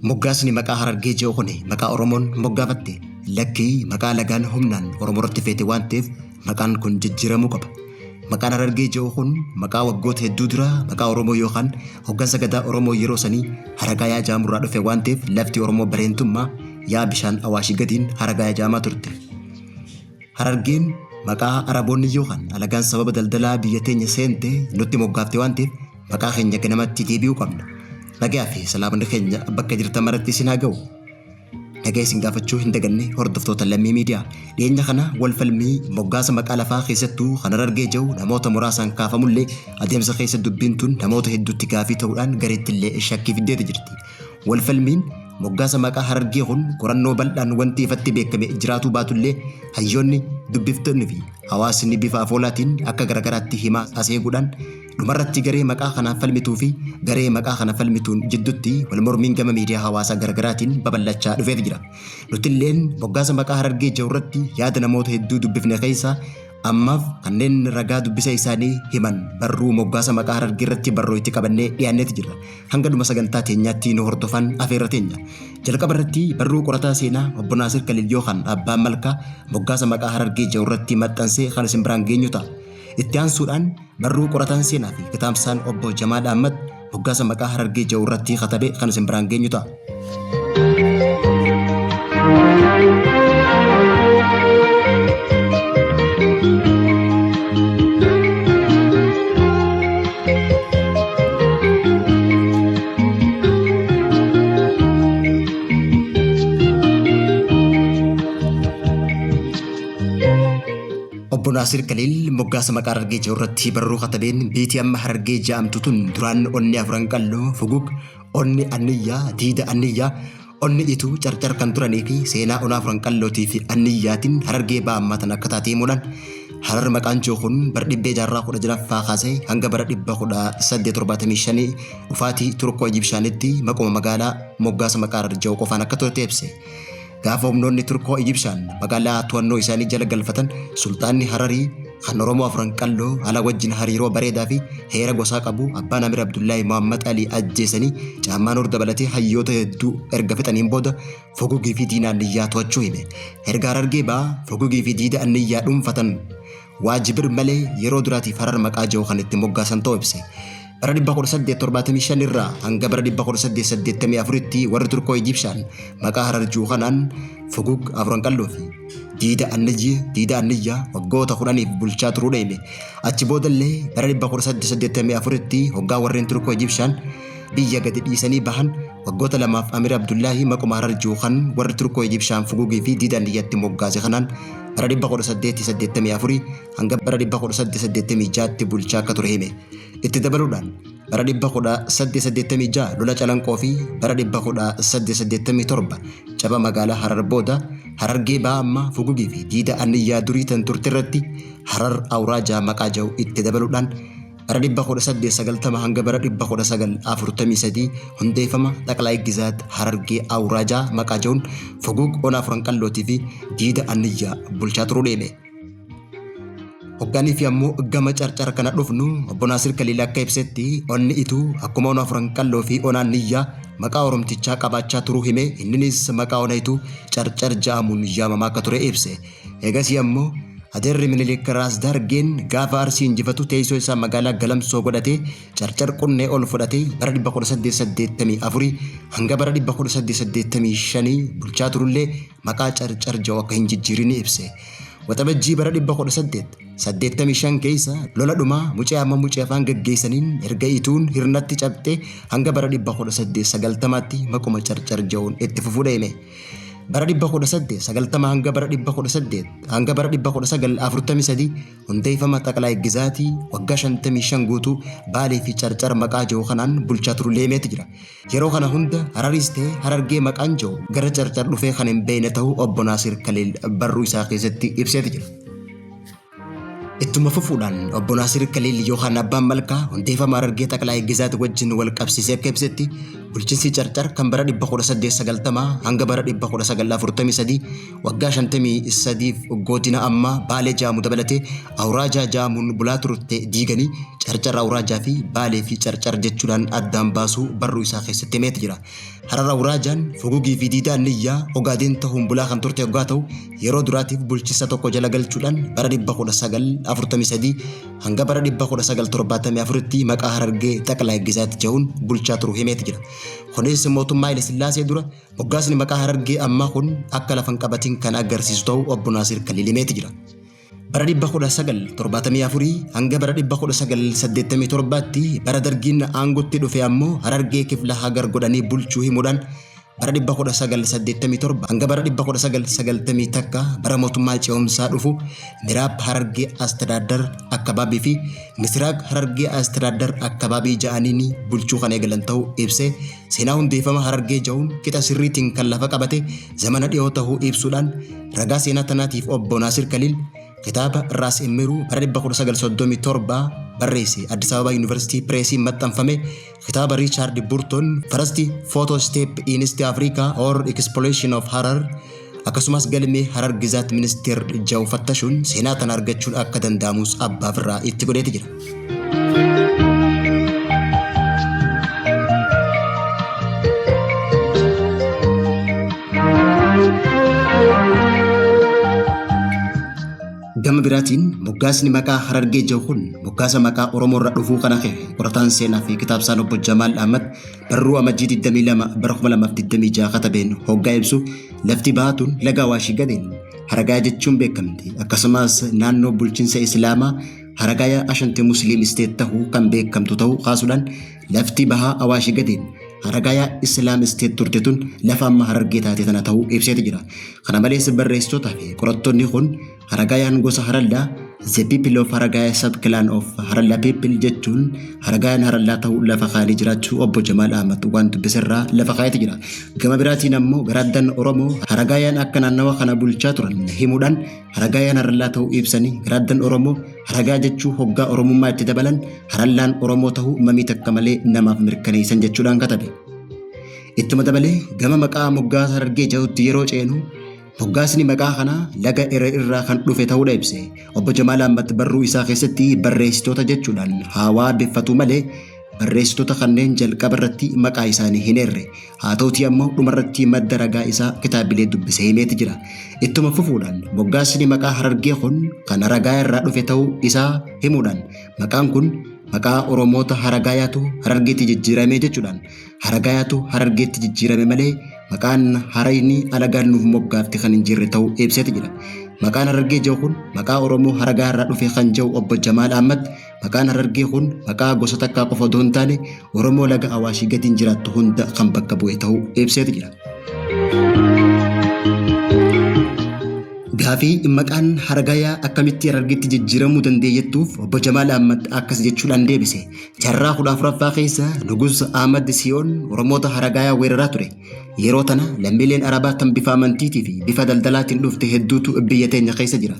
Moggaasni maqaa Harargee jiru kuni maqaa Oromoon moggaafatte lakkii maqaa lagaan humnaan Oromoo irratti feete waan ta'eef maqaan kun jijjiiramuu qaba. Maqaan Harargee jiru kun maqaa waggoota hedduu dura maqaa Oromoo yookaan hoggansa gadaa Oromoo yeroo sanii Haragaayaa Jaamurraa dhufe waan ta'eef lafti Oromoo bareentummaa yaa bishaan Awaashii gadiin Haragaayaa Jaamaa turte. Harargeen maqaa Araboonni yookaan alagaan sababa daldalaa biyya teenya seente nutti moggaafte waan ta'eef maqaa keenya ganamatti deebi'uu qabna. Nagaa fi salaamni keenya bakka jirtan maratti isin haa ga'u. Nagaa isin gaafachuu hin daganne hordoftoota Lammii Miidiyaa. Dhiyeenya kana wal falmii moggaasa maqaa lafaa keessattuu kan Harargee jiru namoota muraasaan kaafamullee adeemsa keessa dubbiin tun namoota hedduutti gaafii ta'uudhaan gareettillee shakkii fiddeeti jirti. Wal falmiin moggaasa maqaa Harargee kun qorannoo bal'aan wanti ifatti beekame jiraatuu baatullee hayyoonni dubbiftoonni fi hawaasni bifa afoolaatiin akka garagaraatti himaa aseeguudhaan dhumarratti garee maqaa kanaan falmituu fi garee maqaa kana falmituun jidduutti wal mormiin gama miidiyaa hawaasaa garagaraatiin babal'achaa dhufeet jira. Nutilleen moggaasa maqaa Harargee jiru irratti yaada namoota hedduu dubbifne keessaa ammaaf kanneen ragaa dubbisa isaanii himan barruu moggaasa maqaa Harargee irratti barroo itti qabannee dhiyaanneeti jirra. Hanga dhuma sagantaa teenyaatti nu hordofan afeerra teenya. Jalqaba irratti barruu qorataa seenaa obbo Naasir Kaliil yookaan Abbaan Malkaa moggaasa maqaa Harargee jiru irratti maxxansee kan isin biraan geenyu ta'a. Itti aansuudhaan barruu qorataan seenaa fi kitaabsaan obbo Jamaal Ahmad moggaasa maqaa Harargee jiru irratti katabe kan isin biraan geenyu ta'a. Obbo Naasir Kaliil moggaasa maqaa Harargee jiru irratti barruu katabeen biitii amma Harargee jedhamtu tun duraan onni afran qalloo fugug onni anniyyaa diida anniyyaa onni ituu carcar kan turanii fi seenaa ona afran qallootii fi anniyyaatiin Harargee ba'ammatan akka taatee muudhaan Harar maqaan jiru kun bara 1616 kaasee hanga bara 1875 dhufaatii Turkoo Ijibshaanitti maquma magaalaa moggaasa maqaa Harargee jiru qofaan akka turte ibse. Gaafa humnoonni Turkoo Ijibshaan magaalaa to'annoo isaanii jala galfatan sultaanni Hararii kan Oromoo afran qalloo ala wajjin hariiroo bareedaa fi heera gosaa qabu Abbaan Amir Abdullaahi Muhammad Ali ajjeesanii caammaan hor dabalatee hayyoota hedduu erga fixaniin booda Fogugii fi Diida Anniyyaa to'achuu hime. Erga Harargee ba'aa Fogugii fi Diida Anniyyaa dhuunfatan waajibir malee yeroo duraatiif Harar maqaa jiru kan itti moggaasan ta'uu ibse. Bara 1875 irraa hanga bara 1884tti warri Turkoo Ijibshaan maqaa Harar jiru kanaan Fugug afran qalloo fi Diida Anniyyaa waggoota 10 bulchaa turuu deeme. Achi boodallee bara 1884tti hoggaa warreen Turkoo Ijibshaan biyya gadi dhiisanii bahan waggoota lamaaf Amir Abdullaahi maquma Harar jiru kan warri Turkoo Ijibshaan Fugugii fi Diida Anniyyaatti moggaase kanaan bara 1884 hanga bara 1886tti bulchaa akka ture hime. Itti dabaluudhaan bara 1886 lola calanqoo fi bara 1887 caba magaalaa Harar booda Harargee ba'aa amma Fugugii fi Diida Anniyyaa durii tan turte irratti Harar Awraajaa maqaa jiru itti dabaluudhaan bara 1890 hanga bara 1943 hundeeffama Xaqlaay Gizaat Harargee Awraajaa maqaa jiruun Fugug ona afran qallootii fi Diida Anniyyaa bulchaa turuu deeme. Hoggaanii fi ammoo gama carcar kana dhufnu obbo Naasir Kaliil akka ibsetti onni ituu akkuma ona afran qalloo fi ona anniyyaa maqaa Oromtichaa qabaachaa turuu hime. Inninis maqaa ona ituu carcar jedhamuun yaamamaa akka ture ibse. Eegasii ammoo Adeerri Minilik Raas Dargeen gaafa Arsii injifatu teessoo isaa magaalaa Galamsoo godhatee carcar qunnee ol fudhatee bara 1884 hanga bara 1885 bulchaa turullee maqaa carcar jiru akka hin jijjiirin ibse. Waxabajjii bara 1885 keessa lola dhumaa mucee amma mucee afaan gaggeessaniin erga ituun hirnatti cabxee hanga bara 1890tti maquma carcar jiruun itti fufuu deeme. Bara 1890 hanga bara 1943 hundeeffama Xaqlaay Gizaatii waggaa 55 guutuu Baalee fi carcar maqaa jiru kanaan bulchaa turuu deemeeti jira. Yeroo kana hunda Hararis ta'e Harargee maqaan jiru gara carcar dhufee kan hin beekne ta'uu obbo Naasir Kaliil barruu isaa keessatti ibseeti jira. Ittuma fufuudhaan obbo Naasir Kaliil yookaan Abbaan Malkaa hundeeffama Harargee Xaqlaay Gizaat wajjin wal qabsiisee akka ibsetti bulchiinsi carcar kan bara 1890 hanga bara 1943 waggaa 53 godina amma Baalee jedhamu dabalatee Awraajaa jedhamuun bulaa turte diiganii carcar Awraajaa fi Baalee fi carcar jechuudhaan addaan baasuu barruu isaa keessatti himeeti jira. Harara Uraajan fugugii fi diida anniyyaa Ogaadeen ta'uun bulaa kan turte yoggaa ta'u yeroo duraatiif bulchisa tokko jala galchuudhaan bara 1943 hanga bara 1974tti maqaa Harargee Xaqlaa Gizaat jedhuun bulchaa turuu himeeti jira. Kunis mootummaa Haile Sillaasee dura moggaasni maqaa Harargee ammaa kun akka lafan qabatiin kan agarsiisu ta'uu obbo Naasir Kaliil himeeti jira. Bara 1974 hanga bara 1987tti bara dargiin aangotti dhufe ammoo Harargee kifla hagar godhanii bulchuu himuudhaan bara 1987 hanga bara 1990 takka bara mootummaa ce'umsaa dhufu Miraab Harargee Astiraadar Akkabaabii fi Misraaq Harargee Astiraadar Akkabaabii ja'aniin bulchuu kan eegalan ta'uu ibsee seenaa hundeeffama Harargee jedhuun qixa sirriitiin kan lafa qabate zamana dhiyoo ta'uu ibsuudhaan ragaa seenaa tanaatiif obbo Naasir Kaliil kitaaba Raas Immiruu bara 1937 barreesse Addis Ababa University Press maxxanfame kitaaba Richard Burton First Photo Step in East Africa or Exploration of Harar akkasumas galmee Harar Gizaat Ministeer Jaw Fattashuun seenaa tan argachuun akka danda'amus abbaaf irraa itti godheeti jira. Gama biraatiin moggaasni maqaa Harargee jedhu kun moggaasa maqaa Oromoo irraa dhufuu kana qorataan seenaa fi kitaabsaan obbo Jamaal Ahmad barruu amajjii 22 bara 2026 katabeen hoggaa ibsu lafti baatuun laga Awaashii gadeen Haragayaa jechuun beekamti. Akkasumas naannoo bulchiinsa Islaamaa Haragayaa Ashanti Musliim Isteet ta'uu kan beekamtu ta'uu kaasuudhaan lafti bahaa Awaashii gadeen Haragayaa Islaam Isteet turte tun lafa amma Harargee taate tana ta'uu ibseeti jira. Kana malees barreessitootaa fi qorattoonni kun Haragayaan gosa Harallaa the people of Haragaya sub-clan of Haralla people jechuun Haragayaan Harallaa ta'uu lafa kaanii jiraachuu obbo Jamaal Ahmad waan dubbisirraa lafa kaayeeti jira. Gama biraatiin ammoo garaaddan Oromoo Haragayaan akka naannawa kana bulchaa turan himuudhaan Haragayaan Harallaa ta'uu ibsanii garaaddan Oromoo Haragaa jechuu hoggaa Oromummaa itti dabalan Harallaan Oromoo ta'uu mamii takka malee namaaf mirkaneessan jechuudhaan katabe. Ittuma dabalee gama maqaa moggaasa Harargee jedhutti yeroo ceenu moggaasni maqaa kana laga irraa kan dhufe ta'uudha ibse. Obbo Jamaal Ahmad barruu isaa keessatti barreessitoota jechuudhaan haawaa biffatu malee barreessitoota kanneen jalqaba irratti maqaa isaanii hin eerre. Haa ta'utii ammoo dhumarratti madda ragaa isaa kitaabilee dubbisee himeeti jira. Ittuma fufuudhaan moggaasni maqaa Harargee kun kan Haragaa irraa dhufe ta'uu isaa himuudhaan maqaan kun maqaa Oromoota Haragayaatu Harargeetti jijjiirame jechuudhaan Haragayaatu Harargeetti jijjiirame malee maqaan Harayni alagaan nuuf moggaafte kan hin jirre ta'uu ibseeti jira. Maqaan Harargee jedhu kun maqaa Oromoo Haragaa irraa dhufe kan jedhu obbo Jamaal Ahmad maqaan Harargee kun maqaa gosa takkaa qofa osoo hin taane Oromoo laga Awaashii gadiin jiraattu hunda kan bakka bu'e ta'uu ibseeti jira. Gaafii maqaan Haragayaa akkamitti Harargeetti jijjiiramuu dandeeyyeettuuf obbo Jamaal Ahmad akkas jechuudhaan deebise. Jaarraa 14ffaa keessa Nugus Ahmad Siyoon Oromoota Haragayaa weeraraa ture. Yeroo tana lammiileen Arabaa tan bifa amantiitii fi bifa daldalaatiin dhufte hedduutu biyya teenya keessa jira.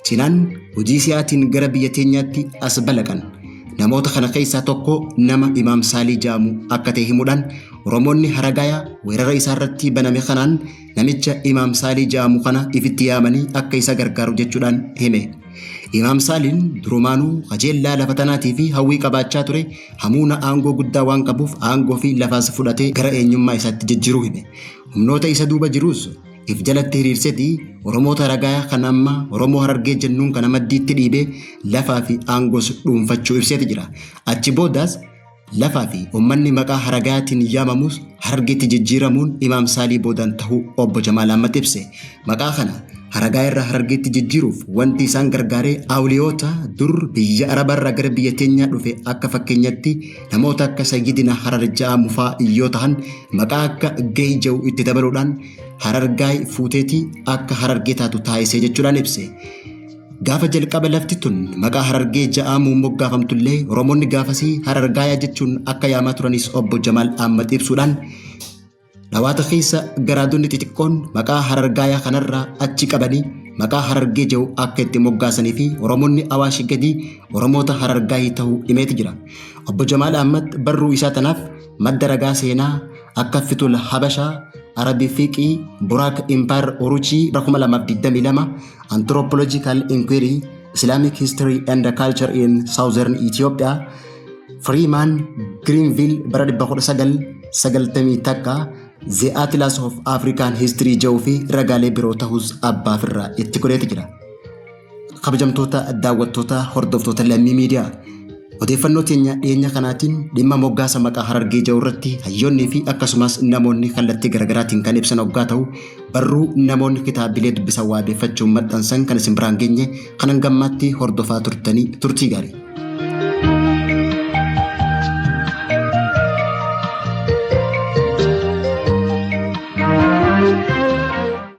Cinaan hojii siyaatiin gara biyya teenyaatti as balaqan. Namoota kana keessaa tokko nama Imaam Saalii jedhamu akka ta'e himuudhaan Oromoonni Haragayaa weerara isaa irratti baname kanaan namicha Imaam Saalii jedhamu kana ifitti yaamanii akka isa gargaaru jechuudhaan hime. Imaam Saaliin durumaanuu qajeellaa lafa tanaatii fi hawwii qabaachaa ture hamuuna aangoo guddaa waan qabuuf aangoo fi lafaas fudhatee gara eenyummaa isaatti jijjiiruu hime. Humnoota isa duuba jiruus if jalatti hiriirsetii Oromoota Haragayaa kan amma Oromoo Harargee jennuun kana maddiitti dhiibee lafaa fi aangoos dhuunfachuu ibseeti jira. Achi boodaas lafaa fi uummanni maqaa Haragayaatiin yaamamus Harargeetti jijjiiramuun Imaam Saalii boodaan ta'uu obbo Jamaal Ahmad ibse. Maqaa kana Haragaa irraa Harargeetti jijjiiruuf wanti isaan gargaaree awliyoota dur biyya Arabarraa gara biyya teenyaa dhufe akka fakkeenyatti namoota akka Sayyidina Harar jedhamu fa'aa yoo ta'an maqaa akka Gahee jedhu itti dabaluudhaan Harargaay fuuteetii akka Harargee taatu taasisee jechuudhaan ibse. Gaafa jalqaba lafti tun maqaa Harargee jedhamuun moggaafamtullee Oromoonni gaafasii Harargaayaa jechuun akka yaamaa turanis obbo Jamaal Ahmad ibsuudhaan dhawaata keessa garaadonni xixiqqoon maqaa Harargaayaa kanarraa achi qabanii maqaa Harargee jedhu akka itti moggaasanii fi Oromoonni Awaashii gadii Oromoota Harargaayii ta'uu himeeti jira. Obbo Jamaal Ahmad barruu isaa tanaaf madda ragaa seenaa akka Fitul Habashaa Arabi Fiqii Burak Empire Oruchi 2022 Anthropological Inquiry Islamic History and Culture in Southern Ethiopia Freeman Greenville bara 1990 takka The Atlas of African History jedhuu fi ragaalee biroo ta'us abbaaf irraa itti godheeti jira. Kabajamtoota daawwattoota hordoftoota lammii miidiyaa odeeffannoo teenya dhiyeenya kanaatiin dhimma moggaasa maqaa Harargee jedhu irratti hayyoonnii fi akkasumas namoonni kallattii garaagaraatiin kan ibsan hoggaa ta'u barruu namoonni kitaabilee dubbisan waabeeffachuun maxxansan kan isin biraan geenye kanan gammaatti hordofaa turtanii turtii gaarii.